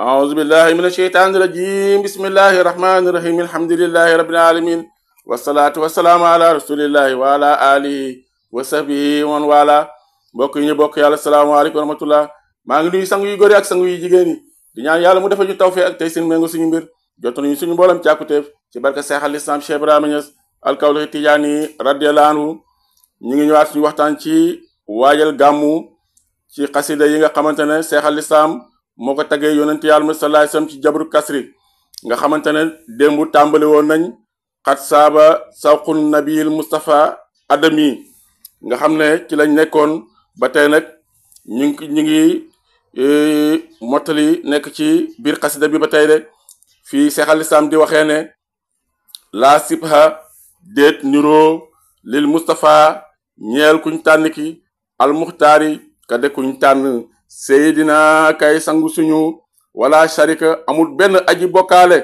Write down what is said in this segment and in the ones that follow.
أعوذ بالله من الشيطان الرجيم بسم الله الرحمن الرحيم الحمد لله رب العالمين والصلاة والسلام على رسول الله وعلى آله وصحبه ومن والاه mbokk yi ñu bokk yàlla salaamaaleykum wa rahmatullah maa ngi nuyu sang yu góor yi ak sang yu jigéen yi di ñaan yàlla mu defal ñu tawfeex ak tey seen méngo suñu mbir jotu nañu suñu mboolem càkkutéef ci barke Seex al Islam Cheikh Ibrahima Niass al-Kawlaxi Tijaani radiyallahu anhu ñu ngi ñëwaat suñu waxtaan ci waajal gàmmu ci xasida yi nga xamante ne Seex al Islam moo ko taggee yonent yàlla mu sallallahu alayhi wasallam ci jabru kasri nga xamante ne démb tàmbali woon nañ xat saaba sawqun nabil Mustafa adami nga xam ne ci lañ nekkoon ba tey nag ñu ngi mottali nekk ci biir xasida bi ba tey de fii Seex al Islam di waxee ne laa sibha déet niroo lil Mustafa ñeel kuñ tànn ki al muxtaari ka de kuñ tànn seydina kay sangu suñu wala sharika amul benn aji bokkaale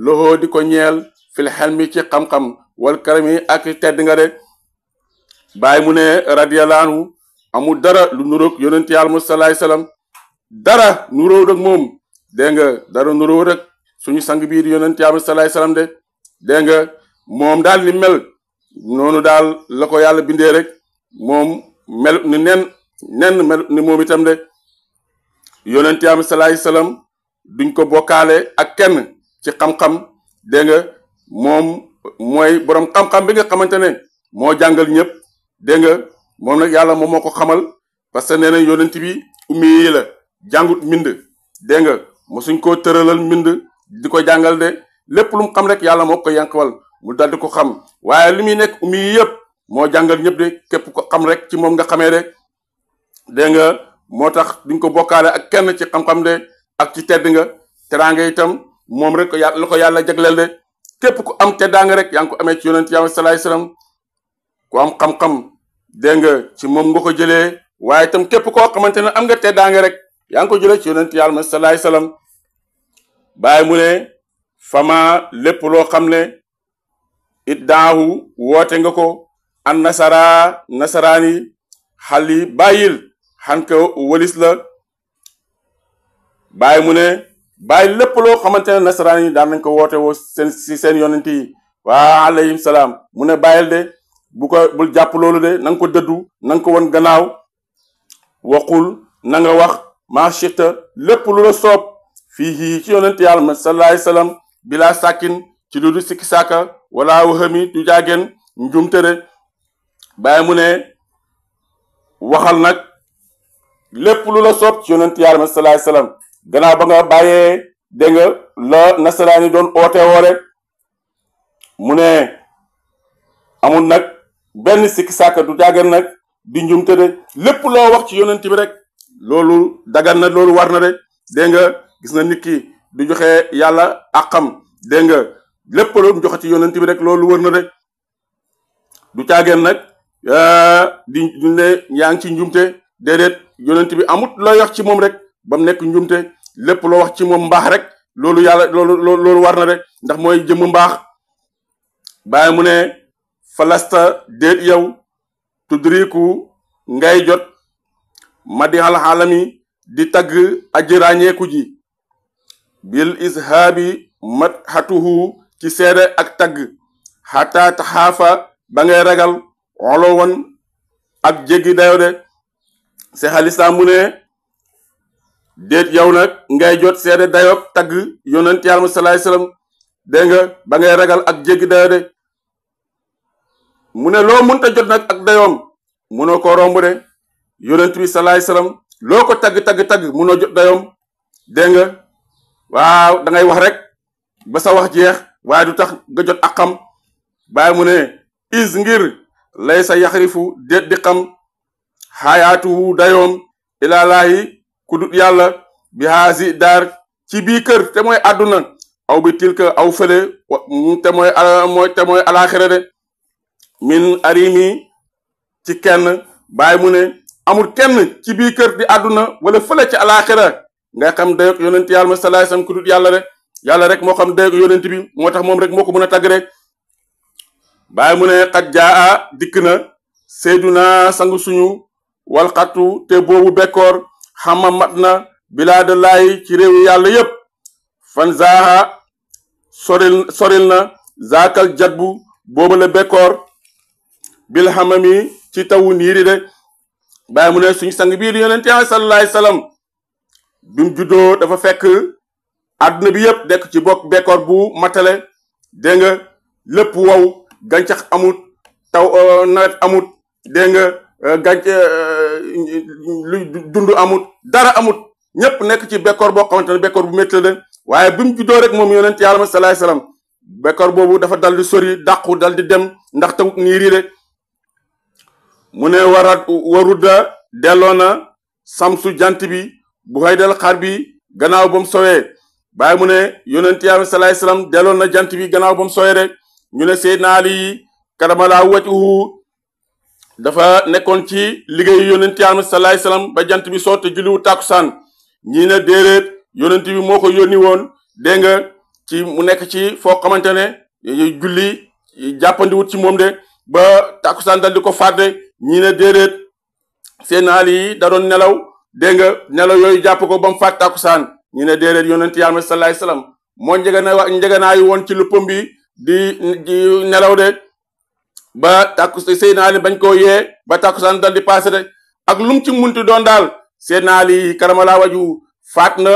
loxoo di ko ñeel fil xelmi ci xam-xam wal karami ak tedd nga de bàyyi mu ne radiyallahu anhu amul dara lu nuróog yonent yàlla mu sallallahu alayhi wasallam dara nuróo rek moom dégg nga dara nuróo rek suñu sang biir yonent yàlla mu sallallahu alayhi wasallam de dégg nga moom daal ni mel noonu daal la ko yàlla bindee rek moom mel ni nen mel ni moom itam de yonent yàlla mu sallallahu alayhi wasallam duñ ko bokkaale ak kenn ci xam-xam dégg nga moom mooy borom xam-xam bi nga xamante ne moo jàngal ñëpp dégg nga moom nag yàlla moom moo ko xamal parce que nee na yonent bi ummi yi la jàngut mbind dégg nga mosuñ koo tëralal mbind di ko jàngal de lépp lu mu xam rek yàlla moo ko yankawal mu daldi ko xam waaye li muy nekk ummi yi yëpp moo jàngal ñëpp de képp ko xam rek ci moom nga xamee de dégg nga moo tax duñ ko bokkaale ak kenn ci xam-xam de ak ci tedd nga teraanga itam moom rek la ko yàlla jagleel de képp ku am teddaanga rek yaa ngi ko amee ci yonent yàlla sallallahu alayhi wasallam ku am xam-xam dégg nga ci moom nga ko jëlee waaye itam képp koo xamante ne am nga teddaanga rek yaa ngi ko jëlee ci yonent yàlla sallallahu alayhi wasallam bàyyi mu ne fama lépp loo xam ne it daahu woote nga ko an nasaraani xali bàyyil xan ko walis la bàyyi mu ne bàyyi lépp loo xamante ne nasaraan yi daan nañ ko woote woo seen yonent yi waa alayhim salaam mu ne bàyyil de bul jàpp loolu de na nga ko dëddu na nga ko won gannaaw waxul na nga wax maa chita lépp lu la soob fii ci yonent yàlla sallallahu alayhi wasallam bilaa sàkkin ci lu du sikki sàkka wala waxami du jaageen njumte de bàyyi mu ne waxal nag lépp lu la soob ci yonent yàlla sallallahu alayhi wasallam gannaaw ba nga bàyyee dégg nga la nasaraan yi doon oote woore mu ne amul nag benn sikki sàkka du jàggan nag di njumte de lépp loo wax ci yonent bi rek loolu dagan na loolu war na de dégg nga gis na nit ki du joxe yàlla àqam dégg nga lépp loo joxe ci yonent bi rek loolu wër na de du càggeen nag di ne yaa ngi ci njumte déedéet yonent bi amut looy wax ci moom rek ba mu nekk njumte lépp loo wax ci moom mbaax rek loolu yàlla loolu war na de ndax mooy jëmm mbaax bàyyi mu ne falasta déet yow tudriku ngay jot madihal xaalami di tagg aji ràññeeku ji bil ishaabi madhatuhu ci seede ak tagg xataa taxaafa ba ngay ragal olo woon ak jéggi dayo de Seex al Islaam mu ne déet yow nag ngay jot seede dayoog tagg yonent yàlla sallallahu alayhi wasallam dégg nga ba ngay ragal ak jéggi dayo de mu ne loo mënta jot nag ak dayoom munoo ko romb de yonent bi sallallahu alayhi wasallam loo ko tagg munoo jot dayoom dégg nga waaw da ngay wax rek ba sa wax jeex waaye du tax nga jot ak xam bàyyi mu ne is ngir lay sa yaxrifu déet di xam xaayaatuhu dayoom ilaalaahi ku dut yàlla bi haasi daar ci bii kër te mooy àdduna aw bi tilka aw fële te mooy alaaxira de min arimi ci kenn bàyyi mu ne amul kenn ci bii kër di àdduna wala fële ci alaaxira ngay xam dayoog yonent yàlla sallallahu alayhi wasallam ku dut yàlla de yàlla rek moo xam dayoog yonent bi moo tax moom rek moo ko mën a tagg rek bàyyi mu ne xat jaa dikk na seyduna sangu suñu walxatu te boobu bekkoor xama mat na bilaadallaahi ci réewu yàlla yépp fan zaaha soril na zaakal jatbu boobu la bekkoor bil hamami ci tawu niiri de bàyyi mu ne suñu sang bii di yonente Yàlla sallallahu alayhi wasallam bi mu juddoo dafa fekk àdduna bi yëpp dekk ci bokk bekkoor bu matale dégg nga lépp wow gàncax amut taw nawet amut dégg nga lu dund amut dara amut ñëpp nekk ci bekkoor boo xamante ne bekkoor bu métti la de waaye bi mu juddoo rek moom yonent Yàlla sallallahu alayhi wasallam bekkoor boobu dafa dal di sori dàqu dal di dem ndax tawut niiri de mu ne warudda delloo na samsu jant bi bu haydal xar bi gannaaw ba mu sowee bàyyi mu ne yonent Yàlla sallallahu alayhi wasallam delloo na jant bi gannaaw ba mu sowee rek ñu ne Seydina Ali karamallahu wajhuhu dafa nekkoon ci liggéeyu yonent Yàlla sallallahu alayhi wasallam ba jant bi soo te julliwu tàkkusaan ñii ne déedéet yonent bi moo ko yónni woon dégg nga ci mu nekk ci foo xamante ne julli jàppandiwut ci moom de ba tàkkusaan dal di ko fàdde ñii ne déedéet seen naal yi da doon nelaw dégg nga nelaw yooyu jàpp ko ba mu fàtt tàkkusaan ñii ne déedéet yonent Yàlla sallallahu alayhi wasallam moo njeganaayu woon ci luppam bi di nelaw de ba tàkku seen naal yi bañ koo yee ba tàkkusaan dal di passé de ak lum ci munti doon daal seen naal yi karamalaa waju faat na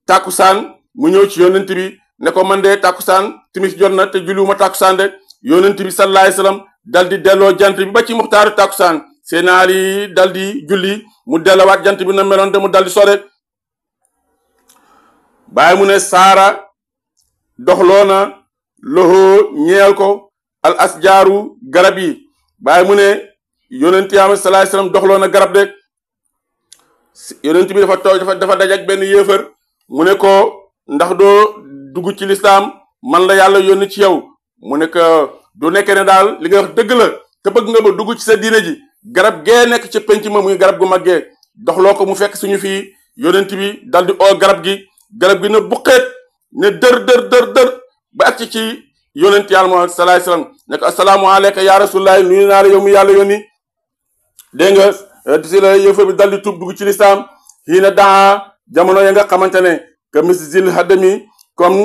tàkkusaan mu ñëw ci yonent bi ne ko man de tàkkusaan timis jot na te julliwuma tàkkusaan de yonent bi sallallahu alayhi wasallam dal di delloo jant bi ba ci muxtaaru tàkkusaan seen naal yi dal di julli mu dellowaat jant bi na meloon te mu dal di sore bàyyi mu ne saara doxloo na loxo ñeel ko al asjaaru garab yi bàyyi mu ne yonent Yàlla sallallahu alayhi wasallam doxloo na garab de yonent bi dafa toog dafa daj ak benn yéefar mu ne ko ndax doo dugg ci lislaam man la yàlla yónni ci yow mu ne ko du nekkee ne daal li nga wax dëgg la te bëgg nga ba dugg ci sa diine ji garab gee nekk ci penc ma muy garab gu maggee doxloo ko mu fekk suñu fii yonent bi dal di oo garab gi ne buqeet ne dër ba ak ci yonent Yàlla Muhammad sallallahu alayhi wasallam ne ko assalaamu alayka ya rasulullah nuyu naa la yow mu yàlla yónni dégg nga si la yëfa bi dal di tuub dugg ci lislaam xii na daa jamono ya nga xamante ne que misil hadami comme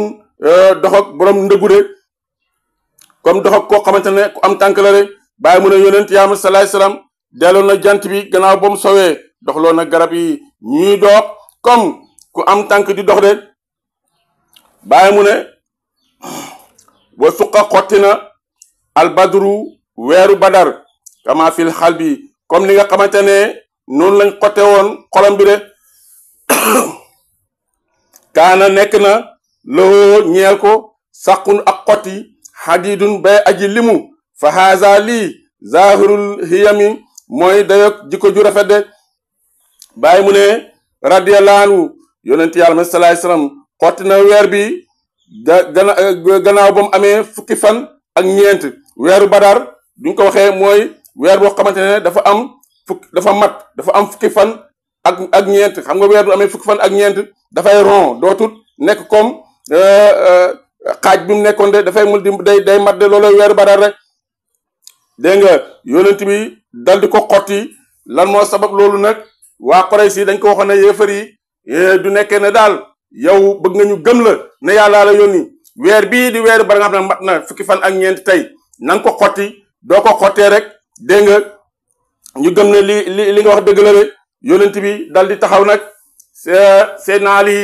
doxak borom ndëgu de comme doxak koo xamante ne ku am tànk la de bàyyi mu ne yonent Yàlla sallallahu alayhi wasallam delloo na jant bi gannaaw ba mu sowee doxloo na garab yi ñuy dox comme ku am tànk di dox de bàyyi mu ne wa suqa xotti na albadru weeru badar kama fil xal bi comme li nga xamante ne noonu lañ xotte woon xolam bi de kaana nekk na loo ñeel ko saqun ak xotti xadidun bay aji limu fa haza lii zahirul hiyami mooy dayok jikko ju rafet de bàyyi mu ne radiyallahu anhu yonent Yàlla sallallahu alayhi wasallam xotti na weer bi gannaaw ba mu amee fukki fan ak ñeent weeru badar duñ ko waxee mooy weer boo xamante ne dafa am fukki fan ak ñeent xam nga weer bu amee fukki fan ak ñeent dafay rond dootut nekk comme xaaj bi mu nekkoon de dafay mul di day mat de loolu weeru badar rek dégg nga yonent bi dal di ko xotti lan moo sabab loolu nag waa Quraysh yi dañ ko waxoon ne yéefar yi du nekkee ne daal yow bëgg nga ñu gëm la ne yàlla la yónni weer bii di weeru badar nga xam ne mat na fukki fan ak ñeent tey na nga ko xotti doo ko xottee rek dégg nga ñu gëm ne li nga wax dëgg la de yonent bi dal di taxaw nag Seydina Ali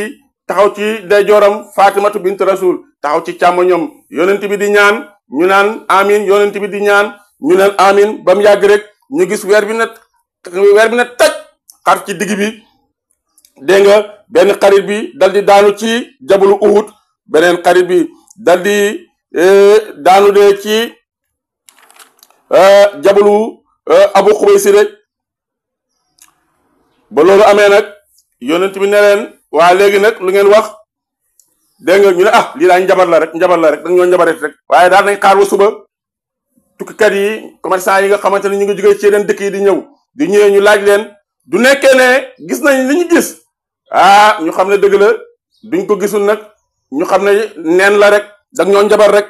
taxaw ci ndeyjooram Fatimatu bint Rasul taxaw ci càmmoñam yonent bi di ñaan ñu naan amin yonent bi di ñaan ñu naan amin ba mu yàgg rek ñu gis weer bi ne taj xar ci digg bi dégg nga benn xarit bi dal di daanu ci jabalu Uhud beneen xarit bi dal di daanu de ci jabalu Abu Xubays rek ba loolu amee nag yonent bi ne leen waa léegi nag lu ngeen wax dégg nga ñu ne lii daal njabar la rek dañ ñoo njabaret rek waaye daal nañ xaar wa suba tukkikat yi commerçant yi nga xamante ne ñu ngi jógee ci yeneen dëkk yi di ñëwee ñu laaj leen du nekkee ne gis nañ li ñu gis ñu xam ne dëgg la duñ ko gisul nag ñu xam ne neen la rek dag ñoo njabar rek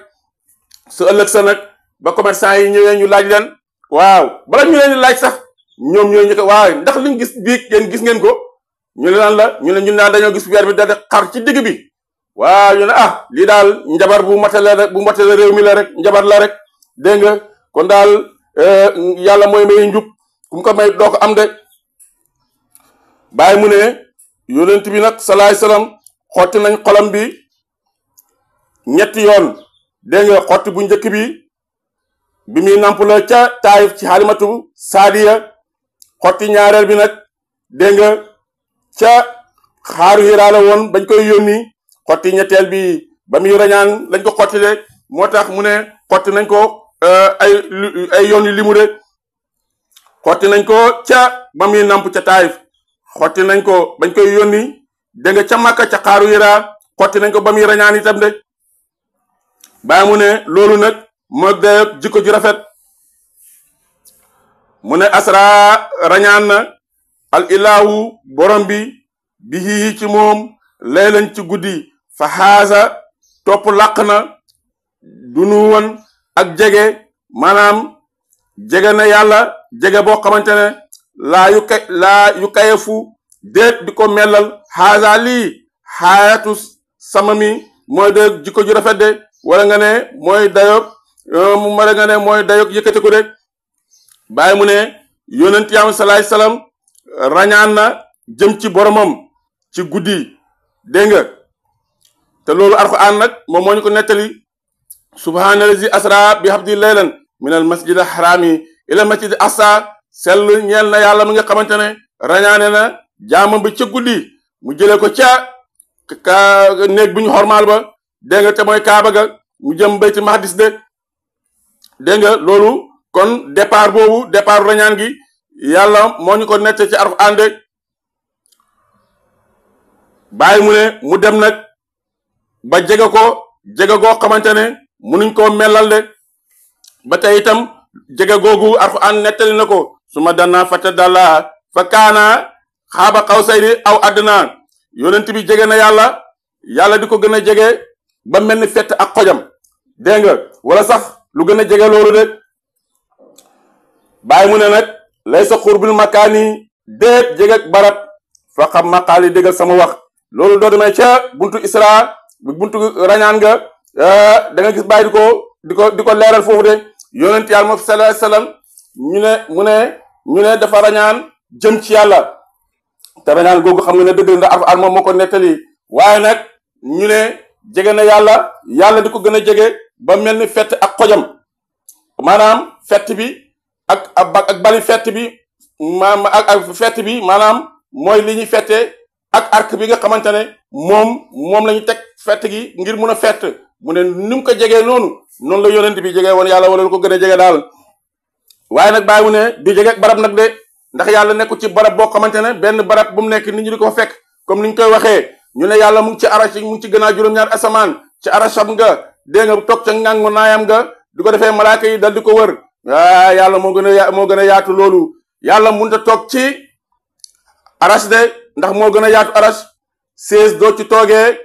su ëllëg sa nag ba commerçant yi ñëwee ñu laaj leen waaw bala ñu leen di laaj sax ñoom ñooy ñu ko waaw ndax liñ gis biig yéen gis ngeen ko ñu ne lan la ñu ne ñun naan dañoo gis weer bi da xar ci digg bi waaw ñu ne lii daal njabar bu matale rek bu matale réew mi la rek njabar la rek dégg nga kon daal yàlla mooy may njub ku mu ko may doo ko am de bàyyi mu ne yonent bi nag salaay salaam xotti nañ xolam bi ñetti yoon dégg nga xotti bu njëkk bi muy namp la ca Taayif ci Halimatu Saadiya xotti ñaareel bi nag dégg nga ca xaaru Hira la woon bañ koy yónni xotti ñetteel bi ba muy rañaan lañ ko xotti de moo tax mu ne xotti nañ ko ay yoon yu limu de xotti nañ ko ca ba muy namp ca Taayif xotti nañ ko bañ koy yónni dégg nga ca Makka ca xaaru Hira xotti nañ ko ba muy rañaan itam de bàyyi mu ne loolu nag moo de jikko ju rafet mu ne asra rañaan na al ilaahu borom bi bihi ci moom laylan ci guddi fa xaasa topp làq na dunu woon ak jege maanaam jege na yàlla jege boo xamante ne laa yu kayefu déet di ko mellal xaasa lii xaayatu sama mi mooy de jikko ju rafet de wala nga ne mooy dayoog wala nga ne mooy dayoog yëkkatiku de bàyyi mu ne yonent yaam salaay salaam rañaan na jëm ci boromam ci guddi dégg nga te loolu alxuraan nag moom moo ñu ko nettali subhaanallazi asra bi abdi laylan min al masjid al harami ila masjid aqsa sell ñeel na yàlla mi nga xamante ne rañaane na jaamam bi ca guddi mu jëlee ko ca néeg bu ñu xormaal ba dégg nga te mooy kaaba ga mu jëm bayti maqdis de dégg nga loolu kon départ boobu départ rañaan gi yàlla moo ñu ko nette ci alxuraan de bàyyi mu ne mu dem nag ba jege goo xamante ne munuñ koo mellal de ba tey itam jege googu alxuraan nettali na ko su ma danna fata dalla fa kaana xaaba xawsayni aw adnaa yonent bi jege na yàlla di ko gën a jege ba mel ni fett ak xojam dégg nga wala sax lu gën a jege loolu de bàyyi mu ne nag lay sa xurbil makaani déet jege barab fa xam maqaali déggal sama wax loolu doo demee ca buntu isra buntu rañaan nga da nga gis bàyyi di ko leeral foofu de yonent yàlla moom sallallahu alayhi wasallam ñu ne dafa rañaan jëm ci yàlla te rañaan googu xam nga ne dëgg ndax alxuraan moom moo ko nettali waaye nag ñu ne jege na yàlla di ko gën a jege ba mel ni fett ak xojam maanaam fett bi ak bali fett bi ak fett bi maanaam mooy li ñuy fette ak arc bi nga xamante ne moom la ñu teg fett gi ngir mun a fett mu ne ni mu ko jegee noonu la yonent bi jegee woon yàlla wala lu ko gën a jege daal waaye nag bàyyi mu ne du jege barab nag de ndax yàlla nekku ci barab boo xamante ne benn barab bu mu nekk nit ñi di ko fekk comme ni ñu koy waxee ñu ne yàlla mu ngi ci arash mu ngi ci gën a juróom-ñaar asamaan ci arasham nga dégg nga toog ca ngangu naayam nga di ko defee malaaka yi dal di ko wër yàlla moo gën a yaatu loolu yàlla mënut a toog ci arash de ndax moo gën a yaatu arash sées doo ci toogee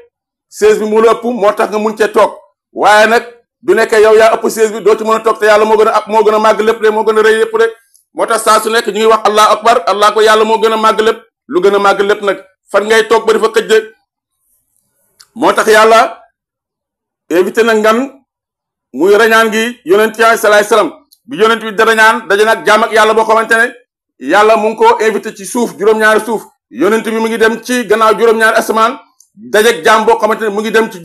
sées bi mu la ëpp moo tax nga mun cee toog waaye nag du nekkee yow yaa ëpp sées bi doo ci mën a toog te yàlla moo gën a màgg lépp de moo gën a rëy lépp de moo tax saa su nekk ñu ngi wax allah akbar allah ko yàlla moo gën a màgg lépp lu gën a màgg lépp nag fan ngay toog ba dafa xëj de moo tax yàlla évité na ngan muy rañaan gi yonent yi salaay salaam bi yonent bi da rañaan daje nag jaam ak yàlla boo xamante ne yàlla mu ngi ko invité ci suuf juróom-ñaari suuf yonent bi mu ngi dem ci gannaaw juróom-ñaari asamaan dajeeg jaam boo xamante ne mu ngi dem ci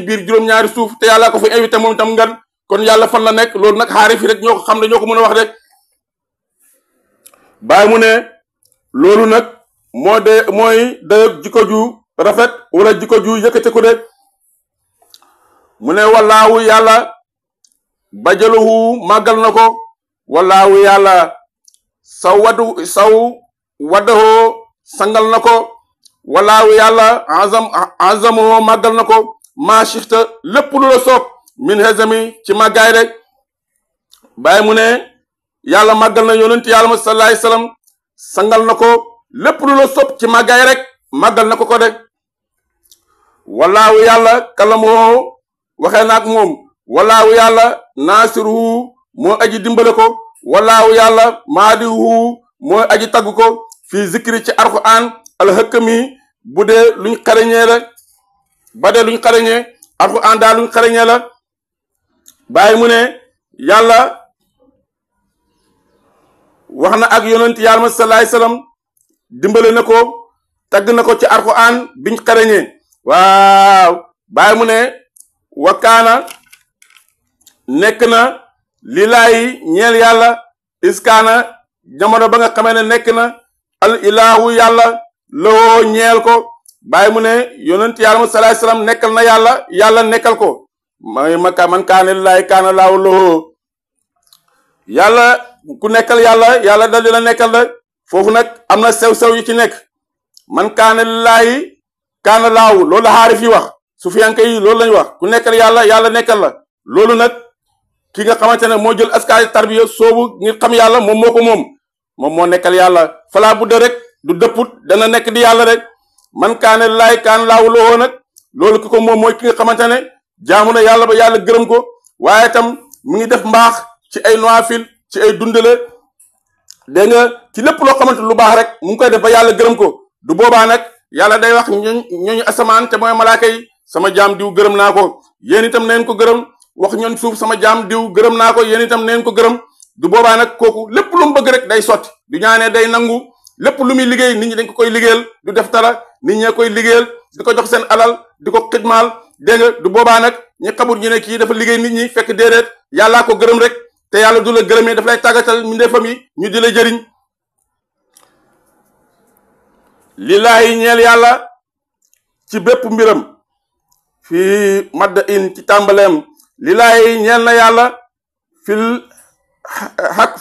biir juróom-ñaari suuf te yàlla ko fa invité moom itam ngan kon yàlla fan la nekk loolu nag xaarif yi rek ñoo ko xam ne ñoo ko mën a wax rek bàyyi mu ne loolu nag mooy dayoog jikko ju rafet wala jikko ju yëkkate ko de mu ne wallaahu yàlla bajaluhu màggal na ko wallaahu yàlla saw waddahoo sangal na ko wallaahu yàlla azamoo màggal na ko maa shixta lépp lu la soob min hezami ci màggaay rek bàyyi mu ne yàlla màggal na yonent yàlla ma sallallahu alayhi wasallam sangal na ko lépp lu la soob ci màggaay rek màggal na ko de wallaahu yàlla kalamoo waxee naak moom wallaahu yàlla naasiruhu moo aji dimbale ko wallaahu yàlla maadihu moo aji tagg ko fii zikri ci alquran alxëkkami bu dee luñ xarañee rek ba de luñ xarañee alquran daal luñ xarañee la bàyyi mu ne yàlla wax na ak yonent yàlla ma sallallahu alayhi wasallam dimbale na ko tagg na ko ci alquran biñ xarañee waaw bàyyi mu ne wakaana nekk na lillaahi ñeel yàlla iskaana jamono ba nga xamee ne nekk na al ilahu yàlla loo ñeel ko bàyyi mu ne yonent yàlla ma sallallahu alayhi wasallam nekkal na yàlla yàlla nekkal ko man kaana lillaahi kaana laahu lahu yàlla ku nekkal yàlla dal dina nekkal la foofu nag am na sew-sew yi ci nekk man kaana lillaahi kaana laahu loolu la xaarif yi wax sufiyanke yi loolu lañu wax ku nekkal yàlla nekkal la loolu nag ki nga xamante ne moo jël askaari tarbiya soobu ngir xam yàlla moom moo ko moom moo nekkal yàlla falaa budda rek du dëpput dana nekk di yàlla rek man kaana lillaahi kaana laahu lahu nag loolu ki ko moom mooy ki nga xamante ne jaamu na yàlla ba yàlla gërëm ko waaye tam mu ngi def mbaax ci ay nawaafil ci ay dundale dégg nga ci lépp loo xamante lu baax rek mu ngi koy def ba yàlla gërëm ko du boobaa nag yàlla day wax ñooñu asamaan te mooy malaaka yi sama jaam diw gërëm naa ko yéen itam neen ko gërëm wax ñoon suuf sama jaam diw gërëm naa ko yéen itam neen ko gërëm du boobaa nag kooku lépp lu mu bëgg rek day sotti du ñaanee day nangu lépp lu muy liggéey nit ñi dañ ko koy liggéeyal du def dara nit ñee koy liggéeyal di ko jox seen alal di ko xidmaal dégg nga du boobaa nag ñi xamul ñu ne kii dafa liggéey nit ñi fekk déedéet yàllaa ko gërëm rek te yàlla du la gërëmee daf lay tàggatal mbindeefam yi ñu di la jëriñ lillaahi ñeel yàlla ci bépp mbiram fii madda in ci tàmbaleem lillaahi ñeel na yàlla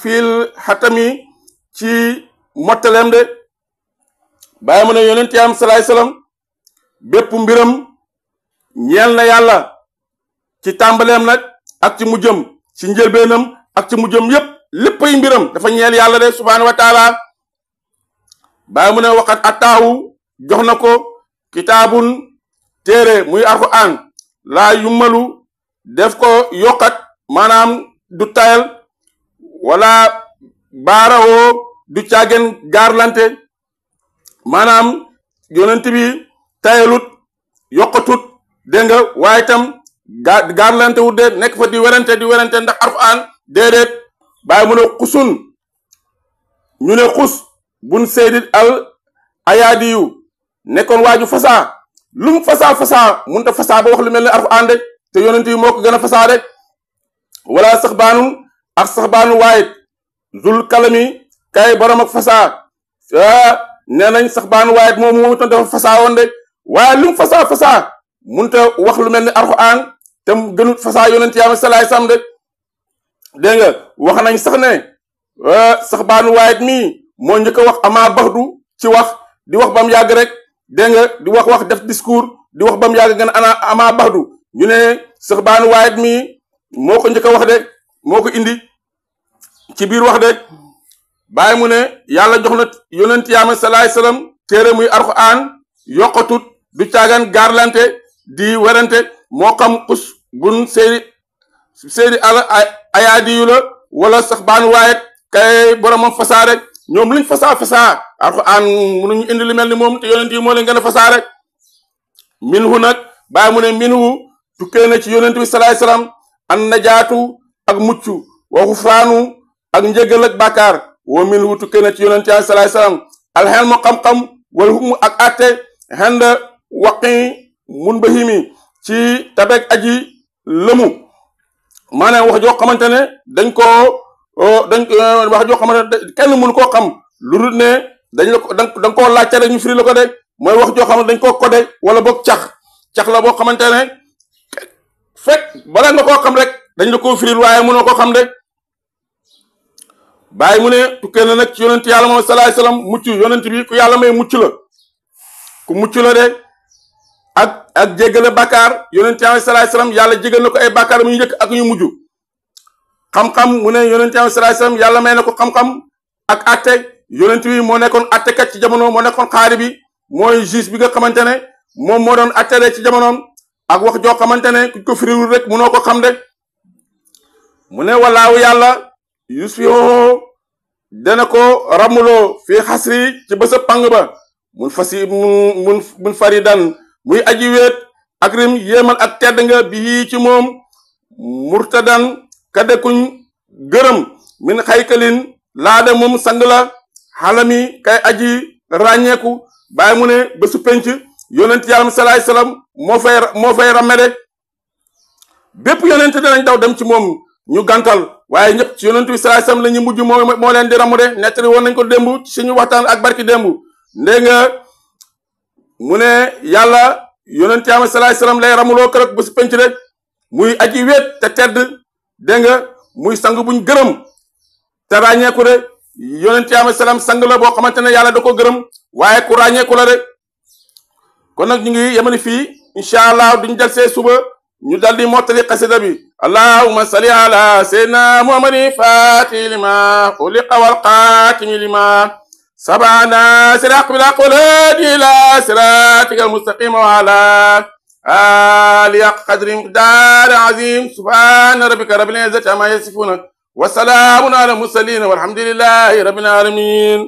fil xatami ci mottaleem de bàyyi mu ne yonent yaam salaay salaam bépp mbiram ñeel na yàlla ci tàmbaleem nag ak ci mujjëm ci njëlbeenam ak ci mujjëm yépp léppay mbiram dafa ñeel yàlla de subhaanahu wa taala bàyyi mu ne waxat attaahu jox na ko kitaabun téere muy alxuraan laa yummalu def ko yokkat maanaam du tayal wala baarawoo du caagen gaarlante maanaam yonent bi tayalut yokkatut dégg nga waaye itam gaarlante wut de nekk fa di werante ndax alxuraan déedéet bàyyi mu ne xusun ñu ne xus bun seydit al ayaadi yu nekkoon waaju fasaa lum fasaa munta fasaa ba wax lu mel ne alxuraan de te yonent yi moo ko gën a fasaa de wala saxbaanu ak saxbaanu waayit zul kalami kay borom ak fasaa nee nañ saxbaanu waayit moom moomu tam dafa fasaa woon de waaye lum fasaa munta wax lu mel ne alxuraan te gënut fasaa yonent yaama salaay sam de dégg nga wax nañ sax ne saxbaanu waayit mii moo njëkk a wax ama baxdu ci wax di wax ba mu yàgg rek dégg nga di wax def discours di wax ba mu yàgg nga ne ana ama baxdu ñu ne saxbaanu waayit mii moo ko njëkk a wax de moo ko indi ci biir wax de bàyyi mu ne yàlla jox na yonent yaama salaay salaam téere muy alxuraan yokkatut du caagan gaarlante di werante moo xam xus bun seedi al ayaadi yu la wala saxbaanu waayit kay boromam fasaa rek ñoom luñ fasaa alxuraan mënuñu indi lu mel ni moom te yonent yi moo leen gën a fasaa rek minhu nag bàyyi mu ne minhu tukkee na ci yonent bi salaay salaam an najaatu ak mucc wa xufraanu ak njëgal ak bàkkaar wa minhu tukkee na ci yonent yi salaay salaam alxel mu xam-xam wal humu ak atte xend waqi mun bahimi ci tabek aji lëmu maanaam wax joo xamante ne dañ wax joo xamante ne kenn mënu koo xam lu dul ne dañ la ko da nga koo laajte rek ñu firi la ko de mooy wax joo xam ne dañ koo codé wala boog cax la boo xamante ne fekk bala nga koo xam rek dañ la koo firil waaye mënoo koo xam de bàyyi mu ne tukkee na nag ci yonent yàlla moom salaay salaam mucc yonent bi ku yàlla may mucc la ku mucc la de ak jéggale bàkkaar yonent yàlla salaay salaam yàlla jégal na ko ay bàkkaar yu njëkk ak yu mujj xam-xam mu ne yonent yàlla salaay salaam yàlla may na ko xam-xam ak atte yonent bi moo nekkoon attekat ci jamono moo nekkoon xaari bi mooy juge bi nga xamante ne moom moo doon atte ci jamonoom ak wax joo xamante ne ku ko firiwul rek munoo ko xam de mu ne walaawu yàlla yusfiho dana ko ramuloo fii xasri ci bësa pang ba mun faridan muy aji wéet akrim yéemal ak tedd nga bii ci moom murtadan kadekuñ gërëm min xaykalin laada moom sang la xalami kay aji ràññeeku bàyyi mu ne bésu penc yonent yàlla salaay salaam moo fay ramede bépp yonent danañ daw dem ci moom ñu gàntal waaye ñëpp ci yonent bi salaay salaam la ñu mujj moo leen di ramu de nettali woon nañ ko démb ci suñu waxtaan ak barki démb ndé nga mu ne yàlla yonent yàlla salaay salaam lay ramuloo kërëg bésu penc de muy aji wéet te tedd dégg nga muy sang buñ gërëm te ràññeeku de yonent yàlla salaam sang la boo xamante ne yàlla da ko gërëm waaye ku ràññeeku la de kon nag ñu ngi yemani fii incha allah duñ jël see suba ñu dal di mottali xasida bi allahumma salli ala sayyidina muhammadin fatihi lima uliqa wal xaatimi lima sabana siraq bil aqwaladi ila siratika almustaqima wa ala ali qadri miqdar azim subhana rabbika rabbil izzati amma yasifuna wa salamun ala mursalin walhamdulillahi rabbil alamin